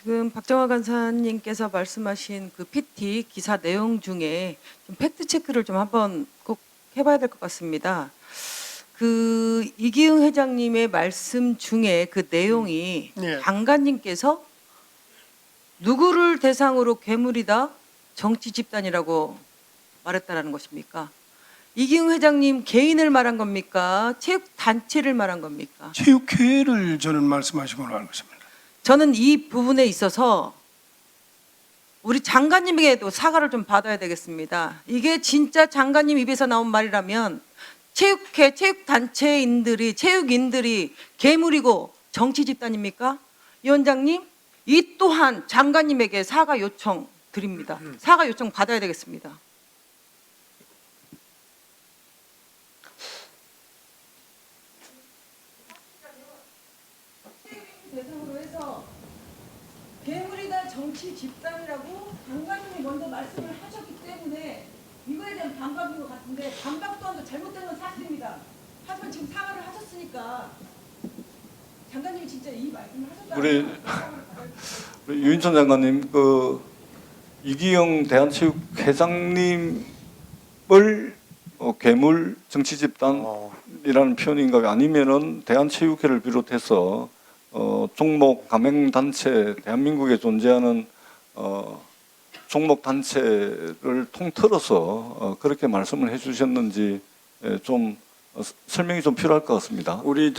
지금 박정화 간사님께서 말씀하신 그 PT 기사 내용 중에 좀 팩트 체크를 좀 한번 꼭 해봐야 될 것 같습니다. 그 이기흥 회장님의 말씀 중에 그 내용이 예. 장관님께서 누구를 대상으로 괴물이다 정치 집단이라고 말했다라는 것입니까? 이기흥 회장님 개인을 말한 겁니까? 체육 단체를 말한 겁니까? 체육회를 저는 말씀하신 걸로 알고 있습니다. 저는 이 부분에 있어서 우리 장관님에게도 사과를 좀 받아야 되겠습니다. 이게 진짜 장관님 입에서 나온 말이라면 체육회, 체육단체인들이, 체육인들이 괴물이고 정치 집단입니까? 위원장님, 이 또한 장관님에게 사과 요청 드립니다. 사과 요청 받아야 되겠습니다. 대상으로 해서 괴물이다 정치 집단이라고 장관님이 먼저 말씀을 하셨기 때문에 이거에 대한 반박인 것 같은데 반박 또한 잘못된 건 사실입니다. 하지만 지금 사과를 하셨으니까 장관님이 진짜 이 말씀을 하셨다는 우리 유인천 장관님, 그 이기영 대한체육회장님을 괴물 정치 집단이라는 표현인가요? 아니면은 대한체육회를 비롯해서 종목 가맹 단체, 대한민국에 존재하는 종목 단체를 통틀어서 그렇게 말씀을 해주셨는지 좀 설명이 좀 필요할 것 같습니다. 우리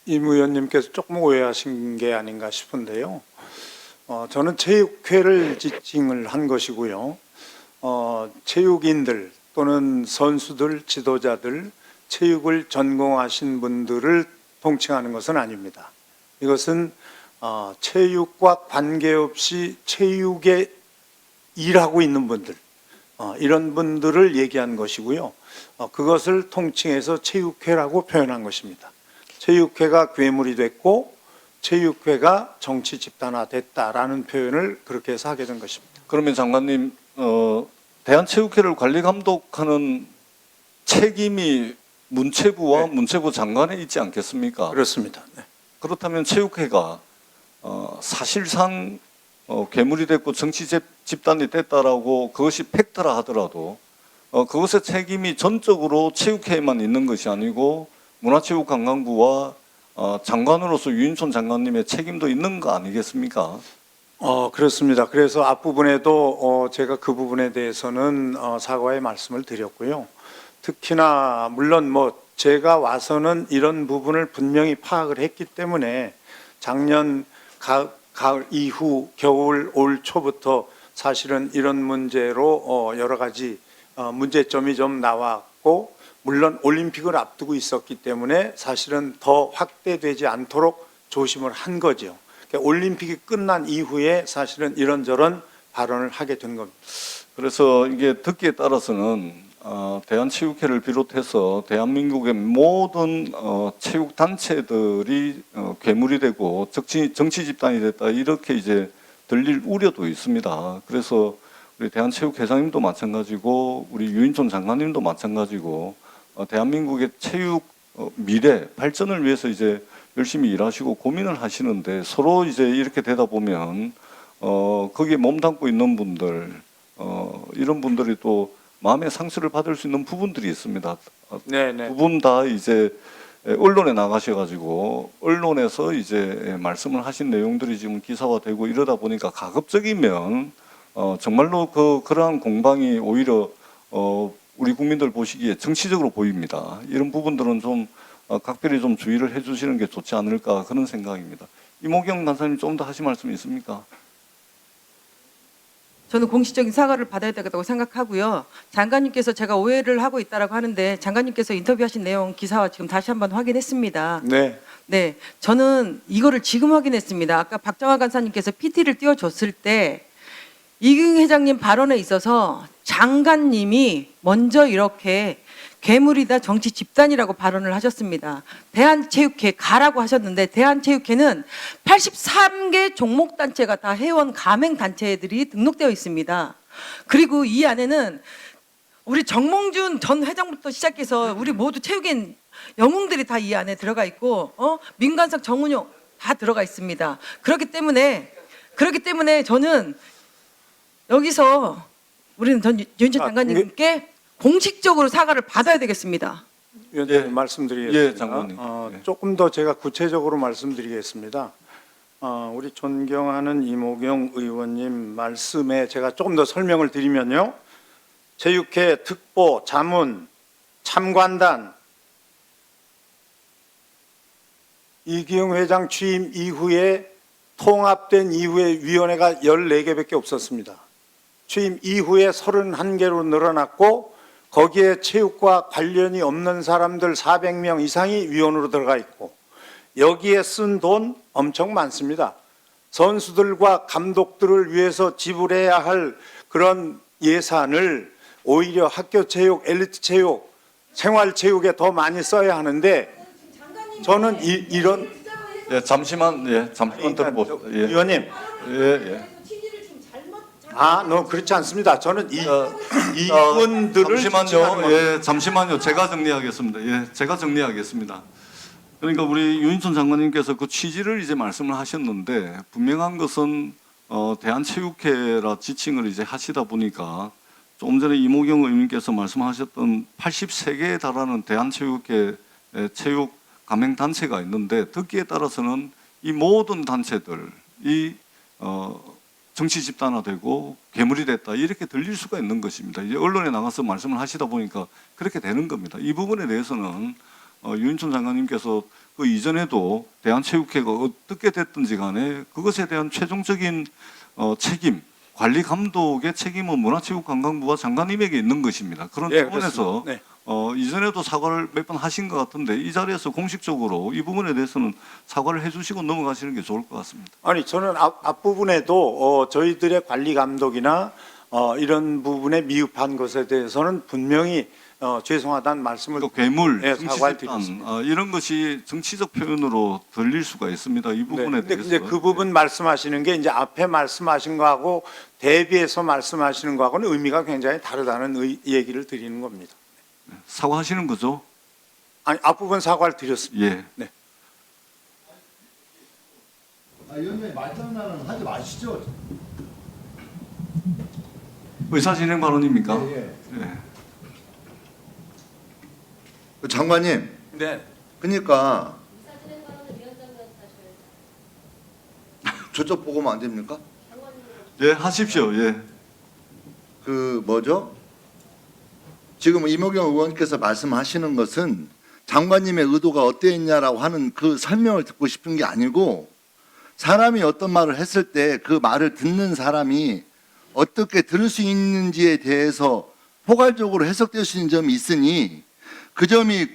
임 의원님께서 조금 오해하신 게 아닌가 싶은데요. 저는 체육회를 지칭을 한 것이고요. 체육인들 또는 선수들, 지도자들, 체육을 전공하신 분들을 통칭하는 것은 아닙니다. 이것은 체육과 관계없이 체육에 일하고 있는 분들, 이런 분들을 얘기한 것이고요. 그것을 통칭해서 체육회라고 표현한 것입니다. 체육회가 괴물이 됐고 체육회가 정치 집단화됐다라는 표현을 그렇게 해서 하게 된 것입니다. 그러면 장관님, 대한체육회를 관리 감독하는 책임이 문체부와 네. 문체부 장관에 있지 않겠습니까? 그렇습니다. 네. 그렇다면 체육회가 사실상 괴물이 됐고 정치 집단이 됐다라고 그것이 팩트라 하더라도 그것의 책임이 전적으로 체육회에만 있는 것이 아니고 문화체육관광부와 장관으로서 유인촌 장관님의 책임도 있는 거 아니겠습니까? 그렇습니다. 그래서 앞부분에도 제가 그 부분에 대해서는 사과의 말씀을 드렸고요. 특히나 물론 제가 와서는 이런 부분을 분명히 파악을 했기 때문에 작년 가을 이후 겨울 올 초부터 사실은 이런 문제로 여러 가지 문제점이 좀 나왔고, 물론 올림픽을 앞두고 있었기 때문에 사실은 더 확대되지 않도록 조심을 한 거죠. 그러니까 올림픽이 끝난 이후에 사실은 이런저런 발언을 하게 된 겁니다. 그래서 이게 듣기에 따라서는 대한체육회를 비롯해서 대한민국의 모든 체육 단체들이 괴물이 되고 정치 집단이 됐다, 이렇게 이제 들릴 우려도 있습니다. 그래서 우리 대한체육회장님도 마찬가지고 우리 유인촌 장관님도 마찬가지고 대한민국의 체육 미래 발전을 위해서 이제 열심히 일하시고 고민을 하시는데, 서로 이제 이렇게 되다 보면 거기에 몸담고 있는 분들, 이런 분들이 또 마음의 상처를 받을 수 있는 부분들이 있습니다. 네네. 두 분 다 이제 언론에 나가셔가지고 언론에서 이제 말씀을 하신 내용들이 지금 기사화되고 이러다 보니까 가급적이면 정말로 그러한 공방이 오히려 우리 국민들 보시기에 정치적으로 보입니다. 이런 부분들은 좀 각별히 좀 주의를 해주시는 게 좋지 않을까, 그런 생각입니다. 이모경 간사님, 좀 더 하실 말씀이 있습니까? 저는 공식적인 사과를 받아야 되겠다고 생각하고요. 장관님께서 제가 오해를 하고 있다라고 하는데 장관님께서 인터뷰하신 내용 기사와 지금 다시 한번 확인했습니다. 네. 네, 저는 이거를 지금 확인했습니다. 아까 박정화 간사님께서 PT를 띄워줬을 때 이기흥 회장님 발언에 있어서 장관님이 먼저 이렇게 괴물이다 정치 집단이라고 발언을 하셨습니다. 대한체육회 가라고 하셨는데 대한체육회는 83개 종목단체가 다 회원 가맹단체들이 등록되어 있습니다. 그리고 이 안에는 우리 정몽준 전 회장부터 시작해서 우리 모두 체육인 영웅들이 다 이 안에 들어가 있고 민간석 정운용 다 들어가 있습니다. 그렇기 때문에 그렇기 때문에 저는 여기서 우리는 전 윤희철 아, 장관님께 공식적으로 사과를 받아야 되겠습니다. 위원장님 예. 말씀드리겠습니다. 예, 장관님. 예. 조금 더 제가 구체적으로 말씀드리겠습니다. 우리 존경하는 이모경 의원님 말씀에 제가 조금 더 설명을 드리면요. 체육회 특보, 자문, 참관단, 이기영 회장 취임 이후에 통합된 이후에 위원회가 14개밖에 없었습니다. 취임 이후에 31개로 늘어났고 거기에 체육과 관련이 없는 사람들 400명 이상이 위원으로 들어가 있고 여기에 쓴 돈 엄청 많습니다. 선수들과 감독들을 위해서 지불해야 할 그런 예산을 오히려 학교 체육, 엘리트 체육, 생활 체육에 더 많이 써야 하는데 저는 이런 예, 잠시만 들어보세요. 예, 위원님 예. 너 그렇지 않습니다. 저는 이분들을 지칭하는 잠시만요. 겁니다. 예, 잠시만요. 제가 정리하겠습니다. 예, 제가 정리하겠습니다. 그러니까 우리 윤희철 장관님께서 그 취지를 이제 말씀을 하셨는데 분명한 것은 대한체육회라 지칭을 이제 하시다 보니까 조금 전에 이모경 의원님께서 말씀하셨던 83개에 달하는 대한체육회 체육 가맹 단체가 있는데 듣기에 따라서는 이 모든 단체들이 정치 집단화되고 괴물이 됐다 이렇게 들릴 수가 있는 것입니다. 이제 언론에 나가서 말씀을 하시다 보니까 그렇게 되는 겁니다. 이 부분에 대해서는 윤희철 장관님께서 그 이전에도 대한체육회가 어떻게 됐든지 간에 그것에 대한 최종적인 책임, 관리 감독의 책임은 문화체육관광부와 장관님에게 있는 것입니다. 그런 예, 차원에서 그렇습니다. 네. 이전에도 사과를 몇 번 하신 것 같은데 이 자리에서 공식적으로 이 부분에 대해서는 사과를 해주시고 넘어가시는 게 좋을 것 같습니다. 아니 저는 앞부분에도 저희들의 관리 감독이나 이런 부분에 미흡한 것에 대해서는 분명히 죄송하다는 말씀을 그 괴물, 네, 정치 사과를 집단 드렸습니다. 이런 것이 정치적 표현으로 들릴 수가 있습니다. 이 부분에 근데 대해서 이제 그 부분 말씀하시는 게 이제 앞에 말씀하신 거하고 대비해서 말씀하시는 거하고는 의미가 굉장히 다르다는 얘기를 드리는 겁니다. 사과하시는 거죠? 아니 앞부분 사과를 드렸습니다. 예. 네. 위원장님 말장난은 하지 마시죠. 의사진행 발언입니까? 예. 예. 그 장관님, 네. 그러니까 저쪽 보고면 안 됩니까? 예, 하십시오. 예. 그 뭐죠? 지금 이모경 의원께서 말씀하시는 것은 장관님의 의도가 어땠냐라고 하는 그 설명을 듣고 싶은 게 아니고 사람이 어떤 말을 했을 때 그 말을 듣는 사람이 어떻게 들을 수 있는지에 대해서 포괄적으로 해석될 수 있는 점이 있으니 그 점이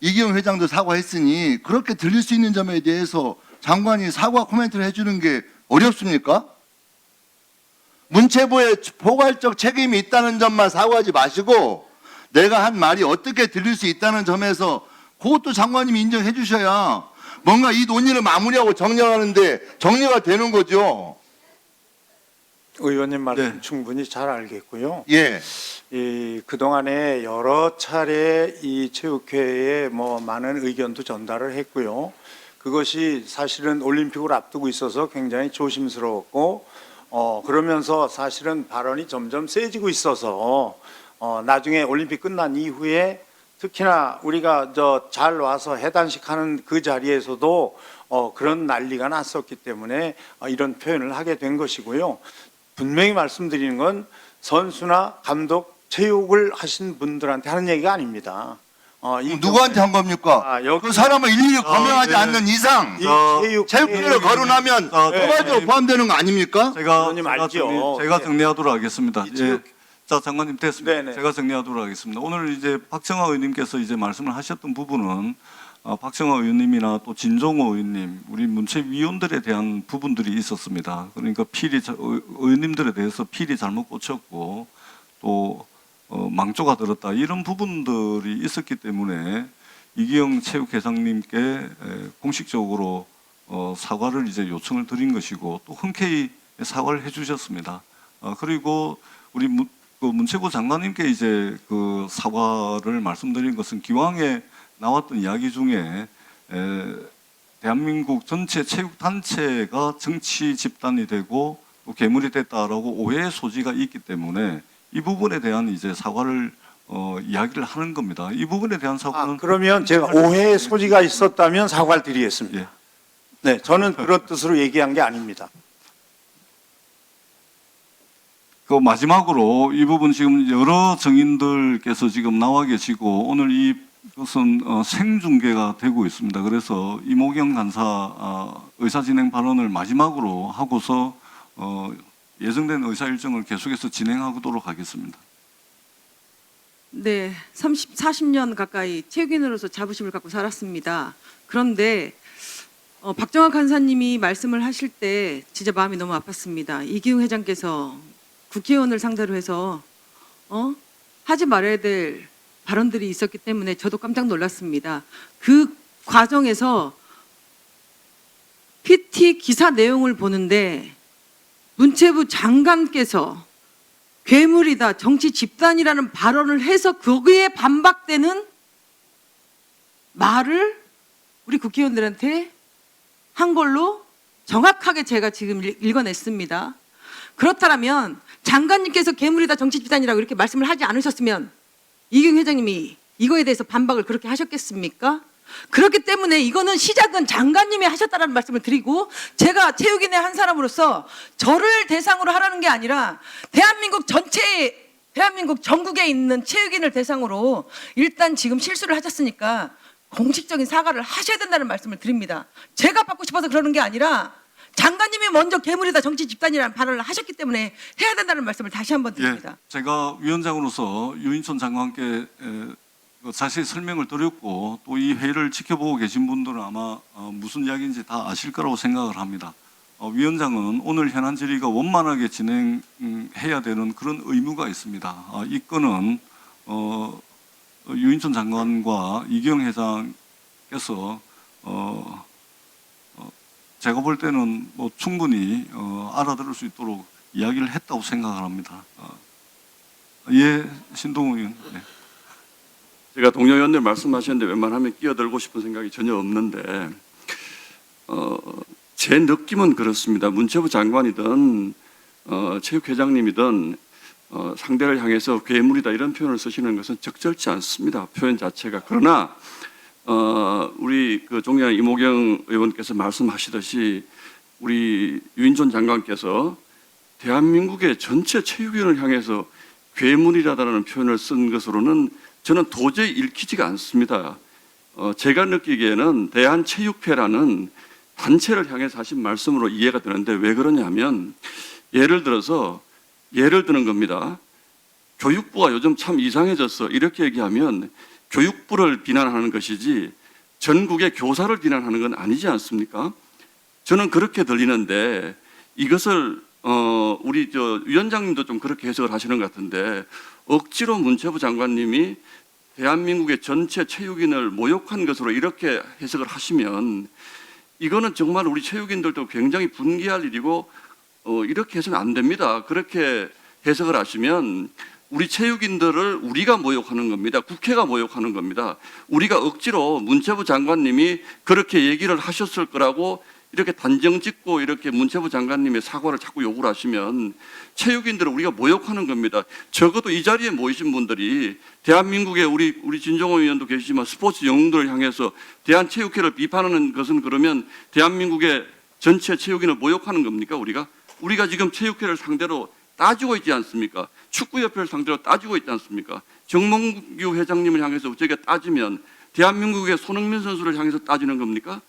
이기영 회장도 사과했으니 그렇게 들릴 수 있는 점에 대해서 장관이 사과 코멘트를 해주는 게 어렵습니까? 문체부에 포괄적 책임이 있다는 점만 사과하지 마시고 내가 한 말이 어떻게 들릴 수 있다는 점에서 그것도 장관님이 인정해 주셔야 뭔가 이 논의를 마무리하고 정리하는데 정리가 되는 거죠. 의원님 말씀 네. 충분히 잘 알겠고요. 예. 그동안에 여러 차례 이 체육회에 많은 의견도 전달을 했고요. 그것이 사실은 올림픽을 앞두고 있어서 굉장히 조심스러웠고 그러면서 사실은 발언이 점점 세지고 있어서 나중에 올림픽 끝난 이후에 특히나 우리가 잘 와서 해단식 하는 그 자리에서도 그런 난리가 났었기 때문에 이런 표현을 하게 된 것이고요. 분명히 말씀드리는 건 선수나 감독, 체육을 하신 분들한테 하는 얘기가 아닙니다. 누구한테 한 겁니까? 그 사람을 일일이 거명하지 네. 않는 이상 체육회를 거론하면 포괄적으로 포함되는 거 아닙니까? 의원님 알죠. 제가 네. 정리하도록 하겠습니다. 이 체육- 예. 자, 장관님 됐습니다. 네네. 제가 정리하도록 하겠습니다. 오늘 이제 박정아 의원님께서 이제 말씀을 하셨던 부분은 박정아 의원님이나 또 진종호 의원님, 우리 문체위원들에 대한 부분들이 있었습니다. 그러니까 의원님들에 대해서 필히 잘못 꽂혔고 또 망조가 들었다 이런 부분들이 있었기 때문에 이기영 체육회장님께 공식적으로 사과를 이제 요청을 드린 것이고 또 흔쾌히 사과를 해주셨습니다. 그리고 우리 문체부 장관님께 이제 그 사과를 말씀드린 것은 기왕에 나왔던 이야기 중에 대한민국 전체 체육 단체가 정치 집단이 되고 또 괴물이 됐다라고 오해의 소지가 있기 때문에 이 부분에 대한 이제 사과를 이야기를 하는 겁니다. 이 부분에 대한 사과는 그러면 제가 오해의 소지가 있었다면 사과를 드리겠습니다. 예. 네, 저는 그런 뜻으로 얘기한 게 아닙니다. 그 마지막으로 이 부분 지금 여러 정인들께서 지금 나와 계시고 오늘 이것은 생중계가 되고 있습니다. 그래서 이모경 간사 의사진행 발언을 마지막으로 하고서 예정된 의사 일정을 계속해서 진행하도록 하겠습니다. 네, 40년 가까이 체육인으로서 자부심을 갖고 살았습니다. 그런데 박정학 간사님이 말씀을 하실 때 진짜 마음이 너무 아팠습니다. 이기웅 회장께서 국회의원을 상대로 해서 하지 말아야 될 발언들이 있었기 때문에 저도 깜짝 놀랐습니다. 그 과정에서 PT 기사 내용을 보는데 문체부 장관께서 괴물이다, 정치 집단이라는 발언을 해서 거기에 반박되는 말을 우리 국회의원들한테 한 걸로 정확하게 제가 지금 읽어냈습니다. 그렇다면 장관님께서 괴물이다, 정치 집단이라고 이렇게 말씀을 하지 않으셨으면 이기웅 회장님이 이거에 대해서 반박을 그렇게 하셨겠습니까? 그렇기 때문에 이거는 시작은 장관님이 하셨다는 말씀을 드리고, 제가 체육인의 한 사람으로서 저를 대상으로 하라는 게 아니라 대한민국 전체, 대한민국 전국에 있는 체육인을 대상으로 일단 지금 실수를 하셨으니까 공식적인 사과를 하셔야 된다는 말씀을 드립니다. 제가 받고 싶어서 그러는 게 아니라 장관님이 먼저 괴물이다, 정치 집단이라는 발언을 하셨기 때문에 해야 된다는 말씀을 다시 한번 드립니다. 예, 제가 위원장으로서 유인촌 장관께 자세히 설명을 드렸고 또 이 회의를 지켜보고 계신 분들은 아마 무슨 이야기인지 다 아실 거라고 생각을 합니다. 위원장은 오늘 현안 질의가 원만하게 진행해야 되는 그런 의무가 있습니다. 이 건은 유인촌 장관과 이기영 회장께서 제가 볼 때는 뭐 충분히 알아들을 수 있도록 이야기를 했다고 생각을 합니다. 예, 신동훈 의원. 네. 제가 동료 의원들 말씀하셨는데 웬만하면 끼어들고 싶은 생각이 전혀 없는데 제 느낌은 그렇습니다. 문체부 장관이든 체육회장님이든 상대를 향해서 괴물이다 이런 표현을 쓰시는 것은 적절치 않습니다. 표현 자체가. 그러나 우리 그 존경하는 이모경 의원께서 말씀하시듯이 우리 유인촌 장관께서 대한민국의 전체 체육인을 향해서 괴물이라는 표현을 쓴 것으로는 저는 도저히 읽히지가 않습니다. 제가 느끼기에는 대한체육회라는 단체를 향해서 하신 말씀으로 이해가 되는데 왜 그러냐면 예를 드는 겁니다. 교육부가 요즘 참 이상해졌어. 이렇게 얘기하면 교육부를 비난하는 것이지 전국의 교사를 비난하는 건 아니지 않습니까? 저는 그렇게 들리는데 이것을 우리 위원장님도 좀 그렇게 해석을 하시는 것 같은데 억지로 문체부 장관님이 대한민국의 전체 체육인을 모욕한 것으로 이렇게 해석을 하시면 이거는 정말 우리 체육인들도 굉장히 분개할 일이고 이렇게 해서는 안 됩니다. 그렇게 해석을 하시면 우리 체육인들을 우리가 모욕하는 겁니다. 국회가 모욕하는 겁니다. 우리가 억지로 문체부 장관님이 그렇게 얘기를 하셨을 거라고 이렇게 단정 짓고 이렇게 문체부 장관님의 사과를 자꾸 요구를 하시면 체육인들을 우리가 모욕하는 겁니다. 적어도 이 자리에 모이신 분들이 대한민국의 우리 진정호 의원도 계시지만 스포츠 영웅들을 향해서 대한체육회를 비판하는 것은 그러면 대한민국의 전체 체육인을 모욕하는 겁니까? 우리가 지금 체육회를 상대로 따지고 있지 않습니까? 축구협회를 상대로 따지고 있지 않습니까? 정몽규 회장님을 향해서 저희가 따지면 대한민국의 손흥민 선수를 향해서 따지는 겁니까?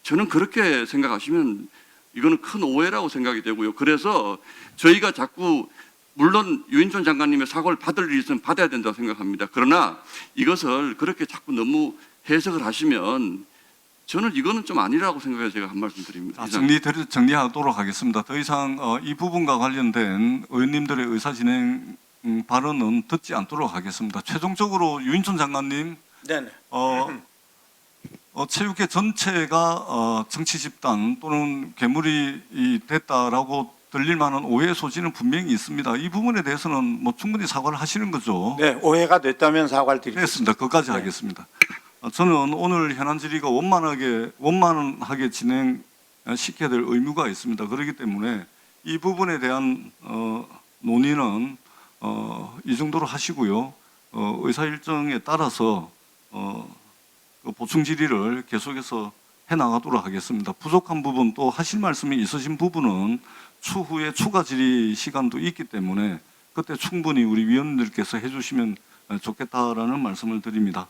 저는 그렇게 생각하시면 이거는 큰 오해라고 생각이 되고요. 그래서 저희가 자꾸 물론 유인촌 장관님의 사과를 받을 일이 있으면 받아야 된다고 생각합니다. 그러나 이것을 그렇게 자꾸 너무 해석을 하시면 저는 이거는 좀 아니라고 생각해서 제가 한 말씀 드립니다. 정리하도록 하겠습니다. 더 이상 이 부분과 관련된 의원님들의 의사진행 발언은 듣지 않도록 하겠습니다. 최종적으로 유인촌 장관님, 네네. 체육회 전체가 정치 집단 또는 괴물이 됐다라고 들릴 만한 오해의 소지는 분명히 있습니다. 이 부분에 대해서는 뭐 충분히 사과를 하시는 거죠. 네, 오해가 됐다면 사과를 드리겠습니다. 됐습니다. 그것까지 네. 하겠습니다. 저는 오늘 현안 질의가 원만하게 진행시켜야 될 의무가 있습니다. 그렇기 때문에 이 부분에 대한 논의는 이 정도로 하시고요. 의사 일정에 따라서 그 보충 질의를 계속해서 해나가도록 하겠습니다. 부족한 부분 또 하실 말씀이 있으신 부분은 추후에 추가 질의 시간도 있기 때문에 그때 충분히 우리 위원님들께서 해주시면 좋겠다라는 말씀을 드립니다.